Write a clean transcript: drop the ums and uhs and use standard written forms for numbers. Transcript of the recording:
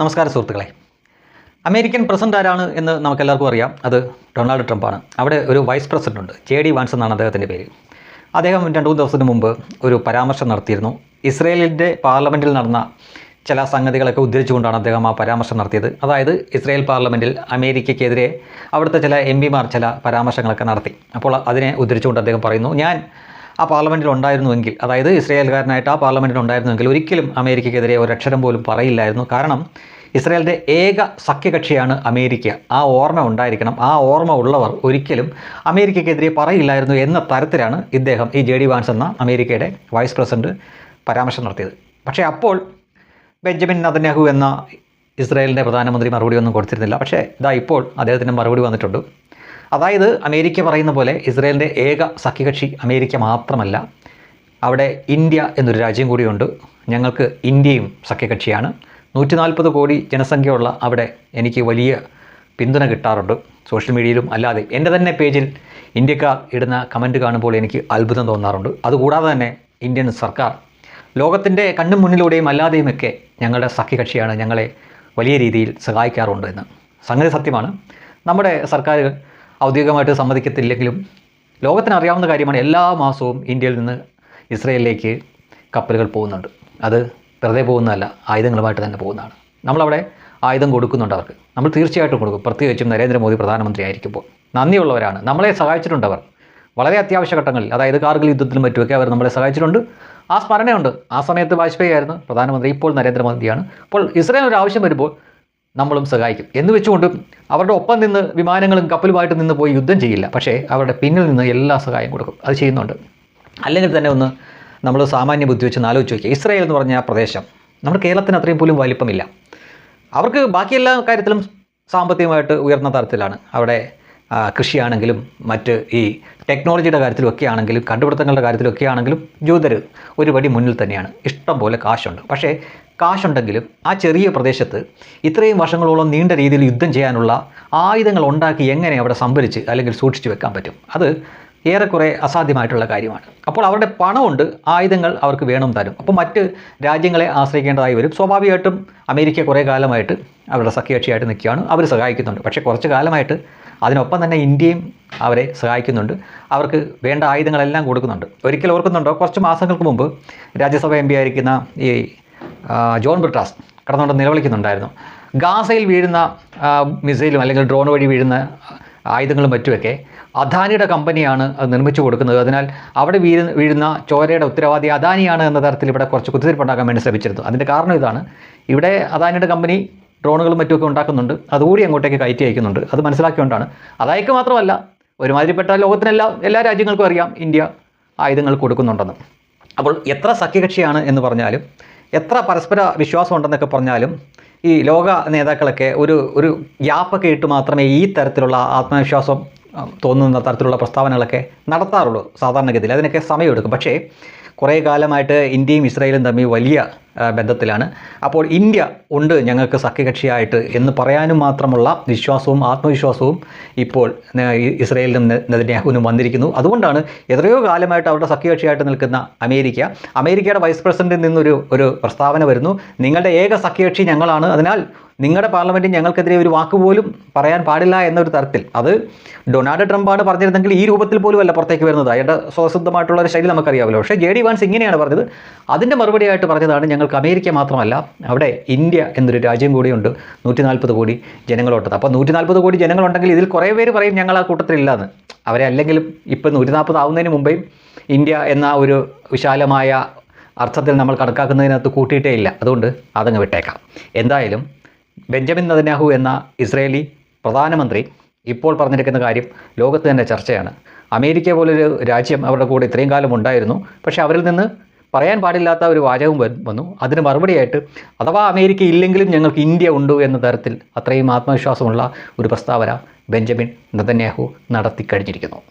നമസ്കാരം സുഹൃത്തുക്കളെ. American president ആരാണ് എന്ന് നമുക്കെല്ലാവർക്കും അറിയാം. അത് ഡൊണാൾഡ് ട്രംപാണ്. അവിടെ ഒരു വൈസ് പ്രസിഡന്റ് ഉണ്ട്, JD വാൻസ് എന്നാണ് അദ്ദേഹത്തിൻ്റെ പേര്. അദ്ദേഹം 2-3 ദിവസത്തിന് മുമ്പ് ഒരു പരാമർശം നടത്തിയിരുന്നു. ഇസ്രയേലിൻ്റെ പാർലമെൻറ്റിൽ നടന്ന ചില സംഗതികളൊക്കെ ഉദ്ധരിച്ചുകൊണ്ടാണ് അദ്ദേഹം ആ പരാമർശം നടത്തിയത്. അതായത് ഇസ്രയേൽ പാർലമെൻറ്റിൽ അമേരിക്കയ്ക്കെതിരെ അവിടുത്തെ ചില MPമാർ ചില പരാമർശങ്ങളൊക്കെ നടത്തി. അപ്പോൾ അതിനെ ഉദ്ധരിച്ചുകൊണ്ട് അദ്ദേഹം പറയുന്നു, ഞാൻ ആ പാർലമെൻറ്റിൽ ഉണ്ടായിരുന്നുവെങ്കിൽ, അതായത് ഇസ്രയേൽക്കാരനായിട്ട് ആ പാർലമെൻറ്റിൽ ഉണ്ടായിരുന്നുവെങ്കിൽ ഒരിക്കലും അമേരിക്കയ്ക്കെതിരെ ഒരക്ഷരം പോലും പറയില്ലായിരുന്നു. കാരണം ഇസ്രയേലിൻ്റെ ഏക സഖ്യകക്ഷിയാണ് അമേരിക്ക. ആ ഓർമ്മ ഉണ്ടായിരിക്കണം. ആ ഓർമ്മ ഉള്ളവർ ഒരിക്കലും അമേരിക്കയ്ക്കെതിരെ പറയില്ലായിരുന്നു എന്ന തരത്തിലാണ് ഇദ്ദേഹം, ഈ JD വാൻസ് എന്ന അമേരിക്കയുടെ വൈസ് പ്രസിഡന്റ് പരാമർശം നടത്തിയത്. പക്ഷേ അപ്പോൾ ബെഞ്ചമിൻ നെതന്യാഹു എന്ന ഇസ്രയേലിൻ്റെ പ്രധാനമന്ത്രി മറുപടി ഒന്നും കൊടുത്തിരുന്നില്ല. പക്ഷേ ഇതാ ഇപ്പോൾ അദ്ദേഹത്തിൻ്റെ മറുപടി വന്നിട്ടുണ്ട്. അതായത് അമേരിക്ക പറയുന്ന പോലെ ഇസ്രയേലിൻ്റെ ഏക സഖ്യകക്ഷി അമേരിക്ക മാത്രമല്ല, അവിടെ ഇന്ത്യ എന്നൊരു രാജ്യം കൂടിയുണ്ട്. ഞങ്ങൾക്ക് ഇന്ത്യയും സഖ്യകക്ഷിയാണ്. 140 കോടി ജനസംഖ്യയുള്ള അവിടെ എനിക്ക് വലിയ പിന്തുണ കിട്ടാറുണ്ട്, സോഷ്യൽ മീഡിയയിലും അല്ലാതെ. എൻ്റെ തന്നെ പേജിൽ ഇന്ത്യക്കാർ ഇടുന്ന കമൻറ്റ് കാണുമ്പോൾ എനിക്ക് അത്ഭുതം തോന്നാറുണ്ട്. അതുകൂടാതെ തന്നെ ഇന്ത്യൻ സർക്കാർ ലോകത്തിൻ്റെ കണ്ണും മുന്നിലൂടെയും അല്ലാതെയുമൊക്കെ ഞങ്ങളുടെ സഖ്യകക്ഷിയാണ്, ഞങ്ങളെ വലിയ രീതിയിൽ സഹായിക്കാറുണ്ട് എന്ന്. സംഗതി സത്യമാണ്. നമ്മുടെ സർക്കാർ ഔദ്യോഗികമായിട്ട് സമ്മതിക്കത്തില്ലെങ്കിലും ലോകത്തിന് അറിയാവുന്ന കാര്യമാണ്, എല്ലാ മാസവും ഇന്ത്യയിൽ നിന്ന് ഇസ്രയേലിലേക്ക് കപ്പലുകൾ പോകുന്നുണ്ട്. അത് വെറുതെ പോകുന്നതല്ല, ആയുധങ്ങളുമായിട്ട് തന്നെ പോകുന്നതാണ്. നമ്മളവിടെ ആയുധം കൊടുക്കുന്നുണ്ട് അവർക്ക്. നമ്മൾ തീർച്ചയായിട്ടും കൊടുക്കും. പ്രത്യേകിച്ചും നരേന്ദ്രമോദി പ്രധാനമന്ത്രി ആയിരിക്കുമ്പോൾ നന്ദിയുള്ളവരാണ്. നമ്മളെ സഹായിച്ചിട്ടുണ്ട് അവർ വളരെ അത്യാവശ്യ ഘട്ടങ്ങളിൽ. അതായത് കാർഗിൽ യുദ്ധത്തിലും മറ്റുമൊക്കെ അവർ നമ്മളെ സഹായിച്ചിട്ടുണ്ട്. ആ സ്മരണയുണ്ട്. ആ സമയത്ത് വാജ്പേയി ആയിരുന്നു പ്രധാനമന്ത്രി, ഇപ്പോൾ നരേന്ദ്രമോദിയാണ്. അപ്പോൾ ഇസ്രയേൽ ഒരു ആവശ്യം വരുമ്പോൾ നമ്മളും സഹായിക്കും എന്ന് വെച്ചുകൊണ്ട് അവരുടെ ഒപ്പം നിന്ന് വിമാനങ്ങളും കപ്പലുമായിട്ട് നിന്ന് പോയി യുദ്ധം ചെയ്യില്ല. പക്ഷേ അവരുടെ പിന്നിൽ നിന്ന് എല്ലാ സഹായം കൊടുക്കും. അത് ചെയ്യുന്നുണ്ട്. അല്ലെങ്കിൽ തന്നെ ഒന്ന് നമ്മൾ സാമാന്യ ബുദ്ധി വെച്ച് ആലോചിച്ച് നോക്കിയാൽ, ഇസ്രയേൽ എന്ന് പറഞ്ഞ ആ പ്രദേശം നമ്മുടെ കേരളത്തിന് അത്രയും പോലും വലിപ്പമില്ല. അവർക്ക് ബാക്കി എല്ലാ കാര്യത്തിലും സാമ്പത്തികമായിട്ട് ഉയർന്ന തരത്തിലാണ്. അവിടെ കൃഷിയാണെങ്കിലും മറ്റ് ഈ ടെക്നോളജിയുടെ കാര്യത്തിലൊക്കെ ആണെങ്കിലും കണ്ടുപിടുത്തങ്ങളുടെ കാര്യത്തിലൊക്കെ ആണെങ്കിലും ജൂതർ ഒരു പടി മുന്നിൽ തന്നെയാണ്. ഇഷ്ടം പോലെ കാശുണ്ട്. പക്ഷേ കാശുണ്ടെങ്കിലും ആ ചെറിയ പ്രദേശത്ത് ഇത്രയും വർഷങ്ങളോളം നീണ്ട രീതിയിൽ യുദ്ധം ചെയ്യാനുള്ള ആയുധങ്ങൾ ഉണ്ടാക്കി എങ്ങനെ അവിടെ സംഭരിച്ച് അല്ലെങ്കിൽ സൂക്ഷിച്ചു വെക്കാൻ പറ്റും? അത് ഏറെക്കുറെ അസാധ്യമായിട്ടുള്ള കാര്യമാണ്. അപ്പോൾ അവരുടെ പണമുണ്ട്, ആയുധങ്ങൾ അവർക്ക് വേണം തരും. അപ്പോൾ മറ്റ് രാജ്യങ്ങളെ ആശ്രയിക്കേണ്ടതായി വരും. സ്വാഭാവികമായിട്ടും അമേരിക്ക കുറേ കാലമായിട്ട് അവരുടെ സഖ്യകക്ഷിയായിട്ട് നിൽക്കുകയാണ്. അവർ സഹായിക്കുന്നുണ്ട്. പക്ഷേ കുറച്ച് കാലമായിട്ട് അതിനൊപ്പം തന്നെ ഇന്ത്യയും അവരെ സഹായിക്കുന്നുണ്ട്. അവർക്ക് വേണ്ട ആയുധങ്ങളെല്ലാം കൊടുക്കുന്നുണ്ട്. ഒരിക്കൽ ഓർക്കുന്നുണ്ടോ, കുറച്ച് മാസങ്ങൾക്ക് മുമ്പ് രാജ്യസഭ MP ആയിരിക്കുന്ന ഈ ജോൺ ബ്രിട്ടാസ് കടന്നുകൊണ്ട് നിലവിളിക്കുന്നുണ്ടായിരുന്നു, ഗാസയിൽ വീഴുന്ന മിസൈലും അല്ലെങ്കിൽ ഡ്രോൺ വഴി വീഴുന്ന ആയുധങ്ങളും മറ്റുമൊക്കെ അദാനിയുടെ കമ്പനിയാണ് അത് നിർമ്മിച്ചു കൊടുക്കുന്നത്. അതിനാൽ അവിടെ വീഴുന്ന ചോരയുടെ ഉത്തരവാദി അദാനിയാണ് എന്ന തരത്തിൽ ഇവിടെ കുറച്ച് കുത്തിത്തിരിപ്പുണ്ടാക്കാൻ വേണ്ടി ശ്രമിച്ചിരുന്നു. അതിൻ്റെ കാരണം ഇതാണ്, ഇവിടെ അദാനിയുടെ കമ്പനി ഡ്രോണുകളും മറ്റുമൊക്കെ ഉണ്ടാക്കുന്നുണ്ട്, അതുകൂടി അങ്ങോട്ടേക്ക് കയറ്റി അയക്കുന്നുണ്ട്. അത് മനസ്സിലാക്കിക്കൊണ്ടാണ്. അതയക്ക് മാത്രമല്ല, ഒരുമാതിരിപ്പെട്ട എല്ലാ രാജ്യങ്ങൾക്കും അറിയാം ഇന്ത്യ ആയുധങ്ങൾ കൊടുക്കുന്നുണ്ടെന്ന്. അപ്പോൾ എത്ര സഖ്യകക്ഷിയാണ് എന്ന് പറഞ്ഞാലും, എത്ര പരസ്പര വിശ്വാസം ഉണ്ടെന്നൊക്കെ പറഞ്ഞാലും, ഈ ലോക നേതാക്കളൊക്കെ ഒരു ഗ്യാപ്പൊക്കെ ഇട്ട് മാത്രമേ ഈ തരത്തിലുള്ള ആത്മവിശ്വാസം തോന്നുന്ന തരത്തിലുള്ള പ്രസ്താവനകളൊക്കെ നടത്താറുള്ളൂ സാധാരണഗതിയിൽ. അതിനൊക്കെ സമയമെടുക്കും. പക്ഷേ കുറേ കാലമായിട്ട് ഇന്ത്യയും ഇസ്രായേലും തമ്മിൽ വലിയ ബന്ധത്തിലാണ്. അപ്പോൾ ഇന്ത്യ ഉണ്ട് ഞങ്ങൾക്ക് സഖ്യകക്ഷിയായിട്ട് എന്ന് പറയാനും മാത്രമുള്ള വിശ്വാസവും ആത്മവിശ്വാസവും ഇപ്പോൾ ഇസ്രായേലിനും നെതന്യാഹുവിനും വന്നിരിക്കുന്നു. അതുകൊണ്ടാണ് എത്രയോ കാലമായിട്ട് അവരുടെ സഖ്യകക്ഷിയായിട്ട് നിൽക്കുന്ന അമേരിക്കയുടെ വൈസ് പ്രസിഡന്റിൽ നിന്നൊരു പ്രസ്താവന വരുന്നു, നിങ്ങളുടെ ഏക സഖ്യകക്ഷി ഞങ്ങളാണ്, അതിനാൽ നിങ്ങളുടെ പാർലമെൻറ്റിൽ ഞങ്ങൾക്കെതിരെ ഒരു വാക്ക് പോലും പറയാൻ പാടില്ല എന്നൊരു തരത്തിൽ. അത് ഡൊണാൾഡ് ട്രംപാണ് പറഞ്ഞിരുന്നെങ്കിൽ ഈ രൂപത്തിൽ പോലും അല്ല പുറത്തേക്ക് വരുന്നത്. അയാളുടെ സ്വസിദ്ധമായിട്ടുള്ള ഒരു ശൈലി നമുക്കറിയാമല്ലോ. പക്ഷേ JD വാൻസ് ഇങ്ങനെയാണ് പറഞ്ഞത്. അതിൻ്റെ മറുപടിയായിട്ട് പറഞ്ഞതാണ്, ഞങ്ങൾക്ക് അമേരിക്ക മാത്രമല്ല അവിടെ ഇന്ത്യ എന്നൊരു രാജ്യം കൂടിയുണ്ട്, 140 കോടി ജനങ്ങളോട്ടത്. അപ്പോൾ 140 കോടി ജനങ്ങളുണ്ടെങ്കിൽ ഇതിൽ കുറേ പേര് പറയും ഞങ്ങൾ ആ കൂട്ടത്തിലില്ലാന്ന്. അവരെ അല്ലെങ്കിലും ഇപ്പം 140 ആവുന്നതിന് മുമ്പേ ഇന്ത്യ എന്ന ഒരു വിശാലമായ അർത്ഥത്തിൽ നമ്മൾ കണക്കാക്കുന്നതിനകത്ത് കൂട്ടിയിട്ടേ ഇല്ല. അതുകൊണ്ട് അതങ്ങ് വിട്ടേക്കാം. എന്തായാലും ബെഞ്ചമിൻ നെതന്യാഹു എന്ന ഇസ്രയേലി പ്രധാനമന്ത്രി ഇപ്പോൾ പറഞ്ഞിരിക്കുന്ന കാര്യം ലോകത്ത് തന്നെ ചർച്ചയാണ്. അമേരിക്ക പോലൊരു രാജ്യം അവരുടെ കൂടെ ഇത്രയും കാലം ഉണ്ടായിരുന്നു. പക്ഷേ അവരിൽ നിന്ന് പറയാൻ പാടില്ലാത്ത ഒരു വാചകം വന്നു. അതിന് മറുപടിയായിട്ട് അഥവാ അമേരിക്ക ഇല്ലെങ്കിലും ഞങ്ങൾക്ക് ഇന്ത്യ ഉണ്ട് എന്ന തരത്തിൽ അത്രയും ആത്മവിശ്വാസമുള്ള ഒരു പ്രസ്താവന ബെഞ്ചമിൻ നെതന്യാഹു നടത്തിക്കഴിഞ്ഞിരിക്കുന്നു.